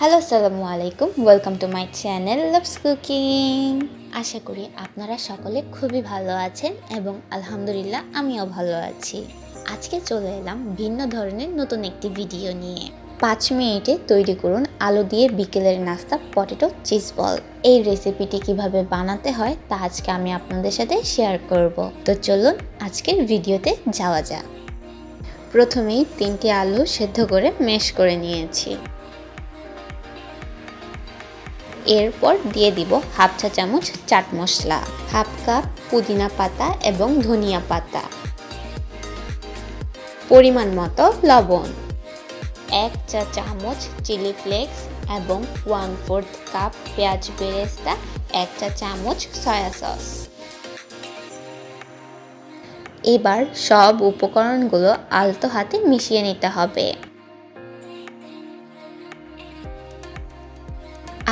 Hello আসসালামু আলাইকুম, welcome to my channel loves cooking. আশা করি আপনারা সকলে খুবই ভালো আছেন এবং আলহামদুলিল্লাহ আমিও ভালো আছি। আজকে চলে এলাম ভিন্ন ধরনের নতুন একটি ভিডিও নিয়ে। 5 মিনিটে তৈরি করুন আলু দিয়ে বিকেলের নাস্তা পটেটো চিজ বল। এই রেসিপিটি কিভাবে বানাতে হয় তা আজকে আমি আপনাদের সাথে শেয়ার করব। তো চলুন আজকের ভিডিওতে যাওয়া যাক। প্রথমেই 3টি আলু সেদ্ধ করে ম্যাশ করে নিয়েছি। এরপর দিয়ে দিব হাফ চা চামচ চাট মশলা, হাফ কাপ পুদিনা পাতা এবং ধনিয়া পাতা, পরিমাণ মতো লবণ, 1 চা চামচ চিলি ফ্লেক্স এবং 1/4 কাপ পেঁয়াজ বেরেস্তা, 1 চা চামচ সয়া সস। এবার সব উপকরণগুলো আলতো হাতে মিশিয়ে নিতে হবে।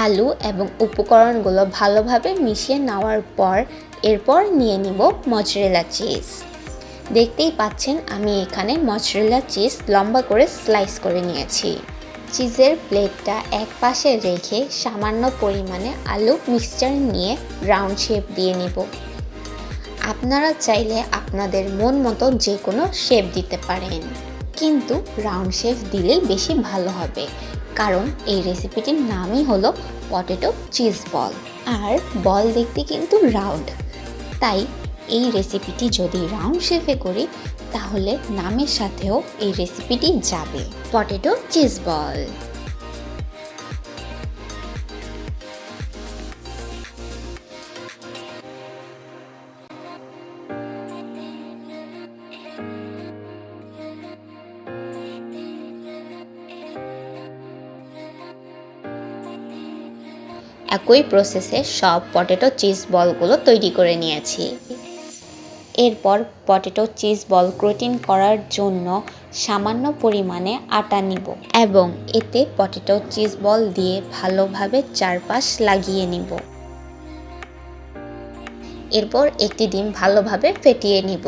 আলু এবং উপকরণগুলো ভালোভাবে মিশিয়ে নেওয়ার পর এরপর নিয়ে নিব মজরেলা চিজ। দেখতেই পাচ্ছেন আমি এখানে মজরেলা চিজ লম্বা করে স্লাইস করে নিয়েছি। চিজের প্লেটটা এক পাশে রেখে সামান্য পরিমাণে আলু মিক্সচার নিয়ে রাউন্ড শেপ দিয়ে নিব। আপনারা চাইলে আপনাদের মন মতো যে কোনো শেপ দিতে পারেন, কিন্তু রাউন্ড শেপ দিলেই বেশি ভালো হবে, কারণ এই রেসিপিটির নামই হলো পটেটো চিজ বল, আর বল দেখতে কিন্তু রাউন্ড। তাই এই রেসিপিটি যদি রাউন্ড শেপে করি তাহলে নামের সাথেও এই রেসিপিটি যাবে, পটেটো চিজ বল। একই প্রসেসে সব পটেটো চিজ বলগুলো তৈরি করে নিয়েছি। এরপর পটেটো চিজ বল ক্রোটিন করার জন্য সামান্য পরিমাণে আটা নিব এবং এতে পটেটো চিজ বল দিয়ে ভালোভাবে চারপাশ লাগিয়ে নিব। এরপর একটি ডিম ভালোভাবে ফেটিয়ে নিব।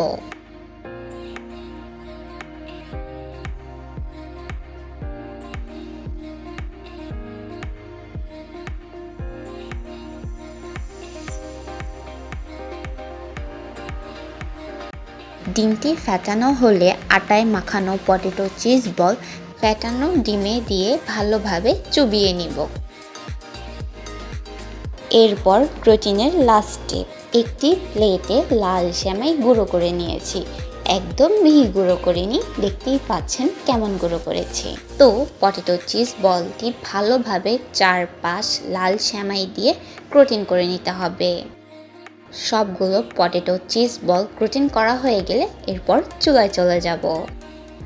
ডিমটি ফেটানো হলে আটায় মাখানো পটেটো চিজ বল ফেটানো ডিমে দিয়ে ভালোভাবে চুবিয়ে নিব। এরপর ক্রোটিনের লাস্ট স্টেপ, একটি প্লেটে লাল সেমাই গুঁড়ো করে নিয়েছি। একদম মিহি গুঁড়ো করিনি, দেখতেই পাচ্ছেন কেমন গুঁড়ো করেছি। তো পটেটো চিজ বলটি ভালোভাবে চারপাশ লাল সেমাই দিয়ে ক্রোটিন করে নিতে হবে। সবগুলো পটেটো চিজ বল ক্রোটিন করা হয়ে গেলে এরপর চুলায় চলে যাব।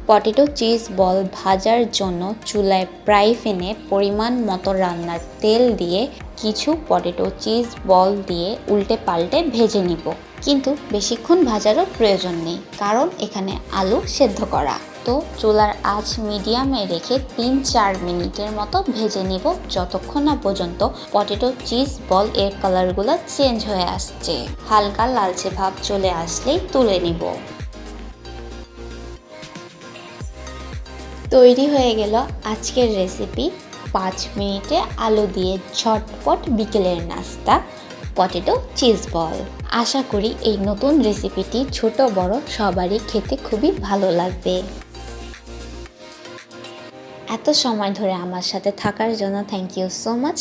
পটেটো চিজ বল ভাজার জন্য চুলায় ফ্রাই প্যানে পরিমাণ মতো রান্নার তেল দিয়ে কিছু পটেটো চিজ বল দিয়ে উল্টে পাল্টে ভেজে নিব, কিন্তু বেশিক্ষণ ভাজারও প্রয়োজন নেই, কারণ এখানে আলু সেদ্ধ করা। তো চুলার আঁচ মিডিয়ামে রেখে 3-4 মিনিটের মতো ভেজে নিব, যতক্ষণ না পর্যন্ত পটেটো চিজ বল এর কালারগুলো চেঞ্জ হয়ে আসছে। হালকা লালচে ভাব চলে আসলেই তুলে নিব। তৈরি হয়ে গেল আজকের রেসিপি, 5 মিনিটে আলু দিয়ে ঝটপট বিকেলের নাস্তা পটেটো চিজ বল। আশা করি এই নতুন রেসিপিটি ছোট বড় সবারই খেতে খুবই ভালো লাগবে। এত সময় ধরে আমার সাথে থাকার জন্য থ্যাংক ইউ সো মাচ,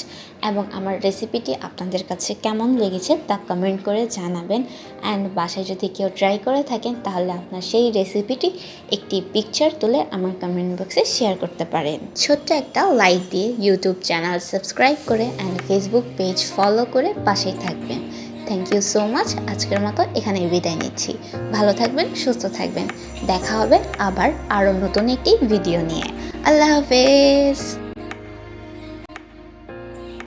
এবং আমার রেসিপিটি আপনাদের কাছে কেমন লেগেছে তা কমেন্ট করে জানাবেন। অ্যান্ড বাসায় যদি কেউ ট্রাই করে থাকেন তাহলে আপনার সেই রেসিপিটি একটি পিকচার তুলে আমার কমেন্ট বক্সে শেয়ার করতে পারেন। ছোট্ট একটা লাইক দিয়ে ইউটিউব চ্যানেল সাবস্ক্রাইব করে অ্যান্ড ফেসবুক পেজ ফলো করে পাশেই থাকবেন। Thank you so much. আজকের মতো এখানেই বিদায় নিচ্ছি। ভালো থাকবেন, সুস্থ থাকবেন। দেখা হবে আবার আরও নতুন একটি ভিডিও নিয়ে। আল্লাহ হাফেজ।